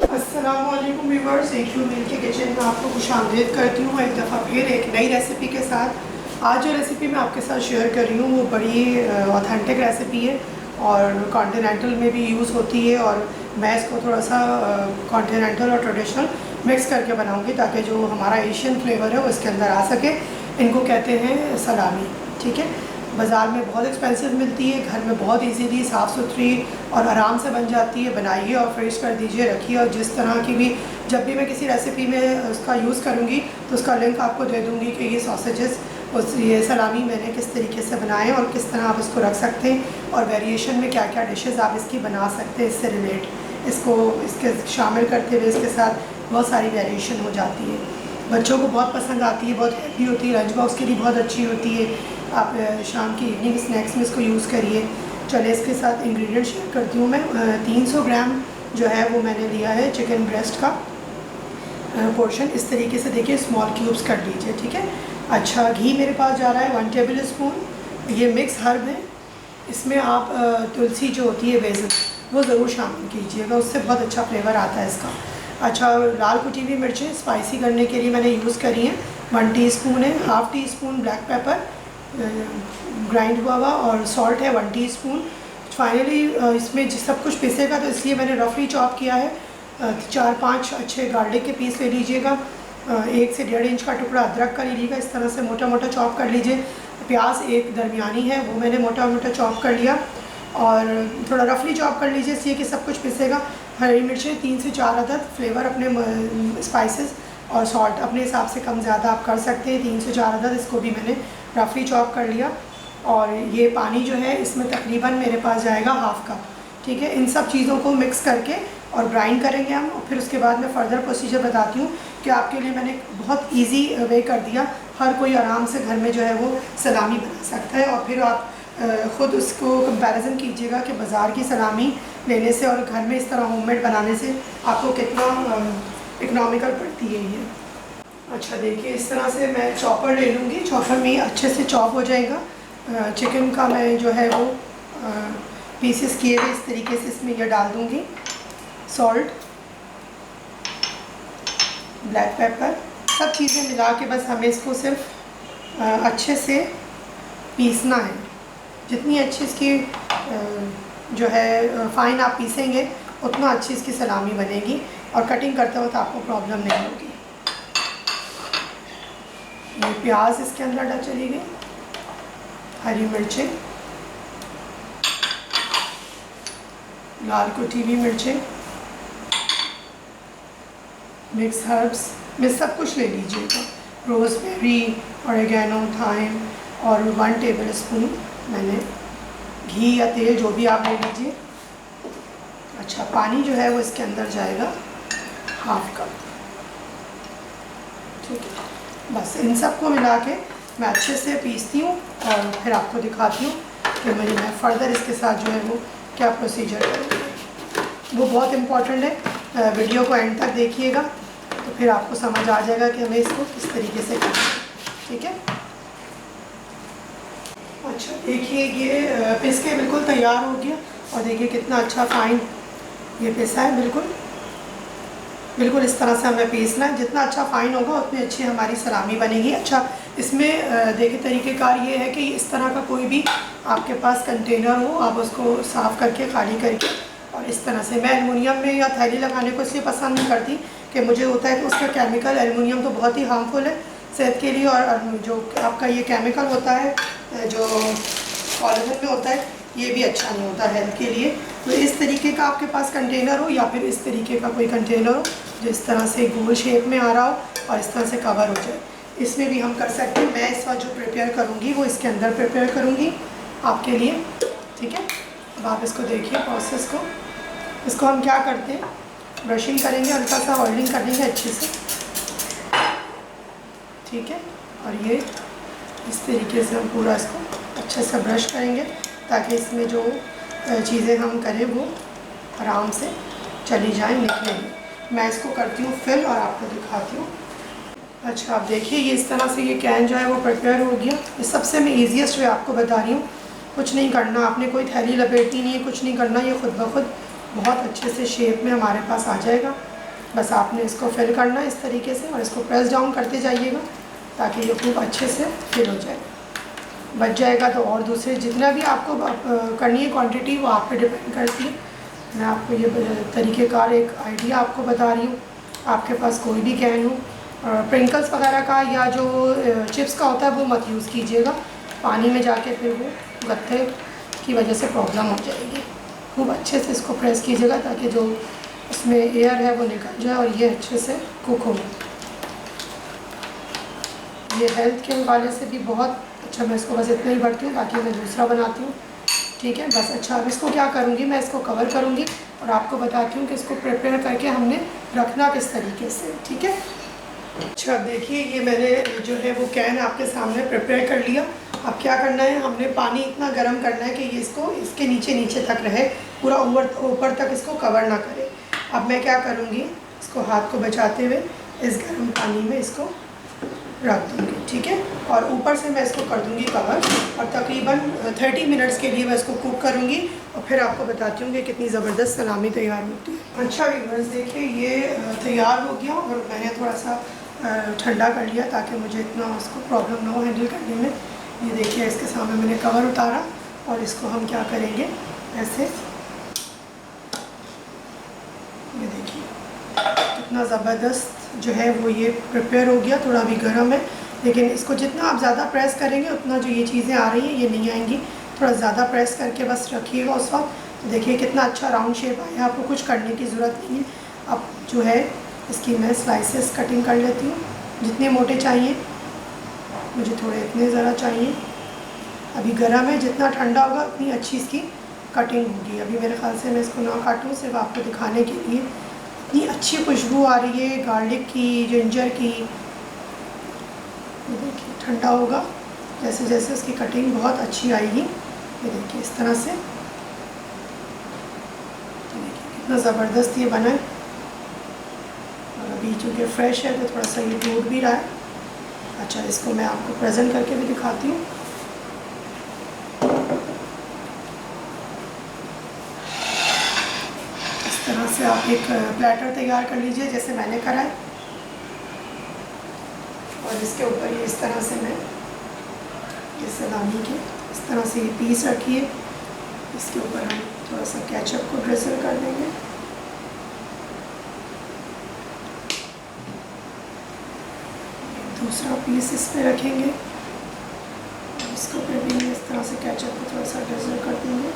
अस्सलामुअलैकुम व्यूअर्स, एक यू मिल के किचन में आपको खुशामदीद करती हूँ एक दफ़ा फिर एक नई रेसिपी के साथ। आज जो रेसिपी मैं आपके साथ शेयर कर रही हूँ वो बड़ी ऑथेंटिक रेसिपी है और कॉन्टिनेंटल में भी यूज़ होती है और मैं इसको थोड़ा सा कॉन्टिनेंटल और ट्रेडिशनल मिक्स करके बनाऊँगी ताकि जो हमारा एशियन फ्लेवर है वो इसके अंदर आ सके। इनको कहते हैं सलामी। ठीक है, बाज़ार में बहुत एक्सपेंसिव मिलती है, घर में बहुत इजीली साफ़ सुथरी और आराम से बन जाती है। बनाइए और फ्रीज कर दीजिए, रखिए। और जिस तरह की भी जब भी मैं किसी रेसिपी में उसका यूज़ करूँगी तो उसका लिंक आपको दे दूँगी कि ये सॉसेजेस उस ये सलामी मैंने किस तरीके से बनाए और किस तरह आप इसको रख सकते हैं और वेरिएशन में क्या क्या डिशेस आप इसकी बना सकते हैं। इससे रिलेट इसको इसके शामिल करते हुए इसके साथ बहुत सारी वेरिएशन हो जाती है। बच्चों को बहुत पसंद आती है, बहुत हेल्दी होती है, लंच बॉक्स के लिए बहुत अच्छी होती है। आप शाम की इवनिंग स्नैक्स में इसको यूज़ करिए। चलिए इसके साथ इंग्रेडिएंट शेयर करती हूँ मैं। 300 ग्राम जो है वो मैंने लिया है चिकन ब्रेस्ट का पोर्शन। इस तरीके से देखिए स्मॉल क्यूब्स कर लीजिए। ठीक है। अच्छा, घी मेरे पास जा रहा है 1 टेबल स्पून। ये मिक्स हर्ब है, इसमें आप तुलसी जो होती है बेसन वो ज़रूर शामिल कीजिएगा, उससे बहुत अच्छा फ्लेवर आता है इसका। अच्छा, लाल कुटी हुई मिर्चें स्पाइसी करने के लिए मैंने यूज़ करी हैं। 1 टीस्पून है, half tea spoon black pepper grind हुआ हुआ और सॉल्ट है 1 टीस्पून। फाइनली इसमें सब कुछ पीसेगा तो इसलिए मैंने रफली चॉप किया है। 4-5 अच्छे गार्लिक के पीस ले लीजिएगा। 1 से 1.5 इंच का टुकड़ा अदरक का लीजिएगा, इस तरह से मोटा मोटा चॉप कर लीजिए। प्याज एक दरमियानी है वो मैंने मोटा मोटा चॉप कर लिया और थोड़ा रफली चॉप कर लीजिए इसलिए कि सब कुछ पिसेगा। हरी मिर्चें 3 से 4 अदद, फ्लेवर अपने स्पाइसेस और सॉल्ट अपने हिसाब से कम ज़्यादा आप कर सकते हैं। 3 से 4 अदद, इसको भी मैंने रफली चॉप कर लिया। और ये पानी जो है इसमें तकरीबन मेरे पास जाएगा हाफ़ कप। ठीक है, इन सब चीज़ों को मिक्स करके और ग्राइंड करेंगे हम। और फिर उसके बाद मैं फ़र्दर प्रोसीजर बताती हूँ कि आपके लिए मैंने बहुत इजी वे कर दिया। हर कोई आराम से घर में जो है वो सलामी बना सकता है और फिर आप ख़ुद उसको कंपैरिजन कीजिएगा कि बाज़ार की सलामी लेने से और घर में इस तरह होममेड बनाने से आपको कितना इकनॉमिकल पड़ती है ये। अच्छा देखिए, इस तरह से मैं चॉपर ले लूँगी। चॉपर में अच्छे से चॉप हो जाएगा। चिकन का मैं जो है वो पीसेस किए हुए इस तरीके से इसमें यह डाल दूँगी। सॉल्ट, ब्लैक पेपर, सब चीज़ें मिला के बस हमें इसको सिर्फ अच्छे से पीसना है। जितनी अच्छी इसकी जो है फ़ाइन आप पीसेंगे उतना अच्छी इसकी सलामी बनेगी और कटिंग करते वक्त आपको प्रॉब्लम नहीं होगी। ये प्याज इसके अंदर डाल चली गई, हरी मिर्चें, लाल कुटी हुई मिर्चें, मिक्स हर्ब्स में सब कुछ ले लीजिएगा। रोज़मेरी, ऑरिगेनो, थाइम और 1 टेबल स्पून मैंने घी या तेल जो भी आप ले लीजिए। अच्छा, पानी जो है वो इसके अंदर जाएगा हाफ़ कप। ठीक है, बस इन सबको मिला के मैं अच्छे से पीसती हूँ और फिर आपको दिखाती हूँ कि मैं फ़र्दर इसके साथ जो है वो क्या प्रोसीजर करूँगी। वो बहुत इम्पॉर्टेंट है, वीडियो को एंड तक देखिएगा तो फिर आपको समझ आ जाएगा कि हमें इसको किस तरीके से करना है। ठीक है। अच्छा देखिए, ये पिस के बिल्कुल तैयार हो गया और देखिए कितना अच्छा फ़ाइन ये पिसा है। बिल्कुल इस तरह से हमें पीसना है। जितना अच्छा फ़ाइन होगा उतनी अच्छी हमारी सलामी बनेगी। अच्छा, इसमें देखिए तरीक़ेकार ये है कि इस तरह का कोई भी आपके पास कंटेनर हो, आप उसको साफ़ करके खाली करके और इस तरह से, मैं एलुमिनियम में या थैली लगाने को इसलिए पसंद नहीं करती कि मुझे होता है कि उसका केमिकल, एलुमिनियम तो बहुत ही हार्मफुल है सेहत के लिए और जो आपका ये केमिकल होता है जो पॉलीथिन में होता है ये भी अच्छा नहीं होता हेल्थ के लिए। तो इस तरीके का आपके पास कंटेनर हो या फिर इस तरीके का कोई कंटेनर हो जो इस तरह से गोल शेप में आ रहा हो और इस तरह से कवर हो जाए, इसमें भी हम कर सकते हैं। मैं इस वक्त जो प्रिपेयर करूँगी वो इसके अंदर प्रिपेयर करूँगी आपके लिए। ठीक है, अब आप इसको देखिए प्रोसेस को। इसको हम क्या करते हैं, ब्रशिंग करेंगे, हल्का सा ऑयलिंग करेंगे अच्छे से। ठीक है, और ये इस तरीके से हम पूरा इसको अच्छे से ब्रश करेंगे ताकि इसमें जो चीज़ें हम करें वो आराम से चली जाए, निकलेंगे। मैं इसको करती हूँ फिल और आपको दिखाती हूँ। अच्छा, आप देखिए ये इस तरह से ये कैन जो है वो प्रिपेयर हो गया। ये सबसे मैं ईजीएस्ट वे आपको बता रही हूँ। कुछ नहीं करना, आपने कोई थैली लपेटनी नहीं है, कुछ नहीं करना। ये खुद ब खुद बहुत अच्छे से शेप में हमारे पास आ जाएगा। बस आपने इसको फिल करना है इस तरीके से और इसको प्रेस डाउन करते जाइएगा ताकि ये खूब अच्छे से फिल हो जाए। बच जाएगा तो और दूसरे जितना भी आपको करनी है क्वांटिटी वो आप पे डिपेंड करती है। मैं आपको ये तरीक़ेकार एक आइडिया आपको बता रही हूँ। आपके पास कोई भी कैन हो, प्रिंकल्स वगैरह का या जो चिप्स का होता है वो मत यूज़ कीजिएगा, पानी में जाके फिर वो गत्थे की वजह से प्रॉब्लम हो जाएगी। खूब अच्छे से इसको प्रेस कीजिएगा ताकि जो इसमें एयर है वो निकल जाए और ये अच्छे से कुक हो। ये हेल्थ के हवाले से भी बहुत अच्छा। मैं इसको बस इतना ही भरती हूँ, बाकी मैं दूसरा बनाती हूँ, ठीक है बस। अच्छा, अब इसको क्या करूँगी, मैं इसको कवर करूँगी और आपको बताती हूँ कि इसको प्रिपेयर करके हमने रखना किस तरीके से, ठीक है। अच्छा देखिए, ये मैंने जो है वो कैन आपके सामने प्रिपेयर कर लिया। अब क्या करना है, हमने पानी इतना गर्म करना है कि ये इसको इसके नीचे तक रहे, पूरा ऊपर तक इसको कवर ना करे। अब मैं क्या करूँगी, इसको हाथ को बचाते हुए इस गर्म पानी में इसको रख दूँगी, ठीक है। और ऊपर से मैं इसको कर दूँगी कवर और तकरीबन 30 मिनट्स के लिए मैं इसको कुक करूँगी और फिर आपको बताती हूँ कि कितनी ज़बरदस्त सलामी तैयार होती है। अच्छा व्यूअर्स, देखिए ये तैयार हो गया और मैंने थोड़ा सा ठंडा कर लिया ताकि मुझे इतना उसको प्रॉब्लम ना हो हैंडल करने में। ये देखिए, इसके सामने मैंने कवर उतारा और इसको हम क्या करेंगे, ऐसे ये देखिए कितना ज़बरदस्त जो है वो ये प्रिपेयर हो गया। थोड़ा भी गर्म है, लेकिन इसको जितना आप ज़्यादा प्रेस करेंगे उतना जो ये चीज़ें आ रही हैं ये नहीं आएंगी। थोड़ा ज़्यादा प्रेस करके बस रखिएगा उस वक्त। तो देखिए कितना अच्छा राउंड शेप आया, आपको कुछ करने की ज़रूरत नहीं है। अब जो है इसकी मैं स्लाइसेस कटिंग कर लेती हूँ, जितने मोटे चाहिए, मुझे थोड़े इतने ज़रा चाहिए। अभी गर्म है, जितना ठंडा होगा उतनी अच्छी इसकी कटिंग होगी। अभी मेरे ख्याल से मैं इसको ना काटूँ, सिर्फ आपको दिखाने के लिए। इतनी अच्छी खुशबू आ रही है गार्लिक की, जिंजर की। ये देखिए ठंडा होगा जैसे जैसे इसकी कटिंग बहुत अच्छी आएगी। ये देखिए इस तरह से, तो देखिए कितना ज़बरदस्त ये बना है। और अभी चूँकि फ्रेश है तो थोड़ा सा ये टूट भी रहा है। अच्छा, इसको मैं आपको प्रेजेंट करके भी दिखाती हूँ। इस तरह से आप एक प्लेटर तैयार कर लीजिए जैसे मैंने करा है और इसके ऊपर ये इस तरह से मैं ये सलामी के इस तरह से ये पीस रखिए। इसके ऊपर हम थोड़ा सा केचप को ड्रिजल कर देंगे। दूसरा पीस इस पे रखेंगे, इसको पे भी इस तरह से केचप को थोड़ा सा ड्रिजल कर देंगे।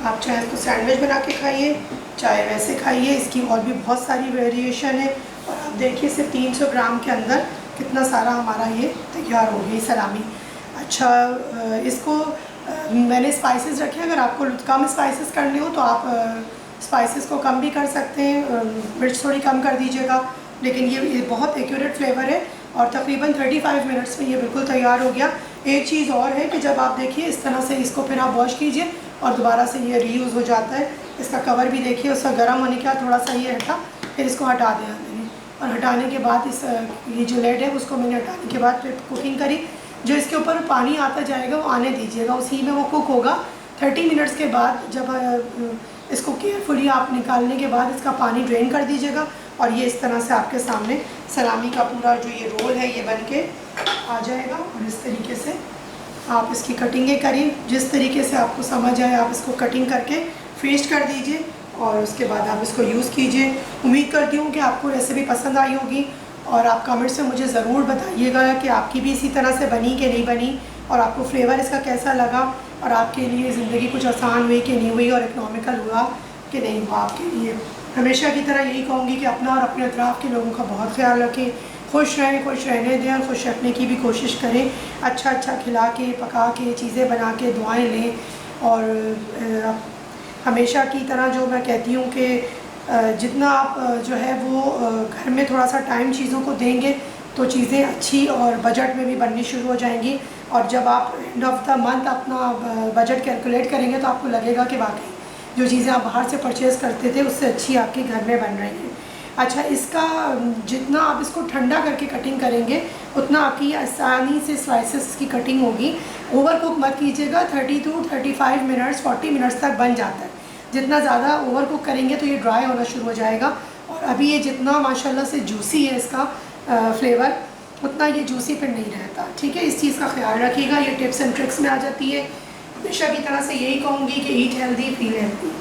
आप चाहे इसको सैंडविच बना के खाइए, चाहे वैसे खाइए, इसकी और भी बहुत सारी वेरिएशन है। और आप देखिए सिर्फ 300 ग्राम के अंदर कितना सारा हमारा ये तैयार हो गई सलामी। अच्छा, इसको मैंने स्पाइसेस रखे, अगर आपको कम स्पाइसेस करने हो तो आप स्पाइसेस को कम भी कर सकते हैं, मिर्च थोड़ी कम कर दीजिएगा। लेकिन ये बहुत एक्यूरेट फ्लेवर है और तकरीबन 35 मिनट्स में ये बिल्कुल तैयार हो गया। एक चीज़ और है कि जब आप देखिए इस तरह से इसको फिर आप वॉश कीजिए और दोबारा से ये रीयूज़ हो जाता है। इसका कवर भी देखिए, उसका गर्म होने के बाद थोड़ा सा ये हटा, फिर इसको हटा दिया मैंने और हटाने के बाद इस ये जो लेड है उसको मैंने हटाने के बाद फिर कुकिंग करी। जो इसके ऊपर पानी आता जाएगा वो आने दीजिएगा, उसी में वो कुक होगा। 30 मिनट्स के बाद जब इसको केयरफुली आप निकालने के बाद इसका पानी ड्रेन कर दीजिएगा और ये इस तरह से आपके सामने सलामी का पूरा जो ये रोल है ये बन के आ जाएगा। और इस तरीके से आप इसकी कटिंगें करिए, जिस तरीके से आपको समझ आए आप इसको कटिंग करके पेस्ट कर दीजिए और उसके बाद आप इसको यूज़ कीजिए। उम्मीद करती हूँ कि आपको रेसिपी पसंद आई होगी और आप कमेंट्स में मुझे ज़रूर बताइएगा कि आपकी भी इसी तरह से बनी कि नहीं बनी और आपको फ्लेवर इसका कैसा लगा और आपके लिए ज़िंदगी कुछ आसान हुई कि नहीं हुई और इकनॉमिकल हुआ कि नहीं हुआ आपके लिए। हमेशा की तरह यही कहूँगी कि अपना और अपने अतराफ़ के लोगों का बहुत ख्याल रखें, खुश रहें, खुश रहने दें और खुश रखने की भी कोशिश करें। अच्छा अच्छा खिला के, पका के, चीज़ें बना के दुआएं लें। और हमेशा की तरह जो मैं कहती हूँ कि जितना आप जो है वो घर में थोड़ा सा टाइम चीज़ों को देंगे तो चीज़ें अच्छी और बजट में भी बननी शुरू हो जाएंगी। और जब आप एंड ऑफ द मंथ अपना बजट कैलकुलेट करेंगे तो आपको लगेगा कि वाकई जो चीज़ें आप बाहर से परचेज़ करते थे उससे अच्छी आपके घर में बन रही हैं। अच्छा, इसका जितना आप इसको ठंडा करके कटिंग करेंगे उतना आपकी आसानी से स्लाइसेस की कटिंग होगी। ओवर कुक मत कीजिएगा, 30 to 35 मिनट्स 40 मिनट्स तक बन जाता है। जितना ज़्यादा ओवर कुक करेंगे तो ये ड्राई होना शुरू हो जाएगा और अभी ये जितना माशाल्लाह से जूसी है इसका फ्लेवर, उतना ये जूसी फिर नहीं रहता। ठीक है, इस चीज़ का ख्याल रखिएगा। ये टिप्स एंड ट्रिक्स में आ जाती है। हमेशा की तरह से यही कहूँगी कि ईट हेल्दी फील हेल्दी।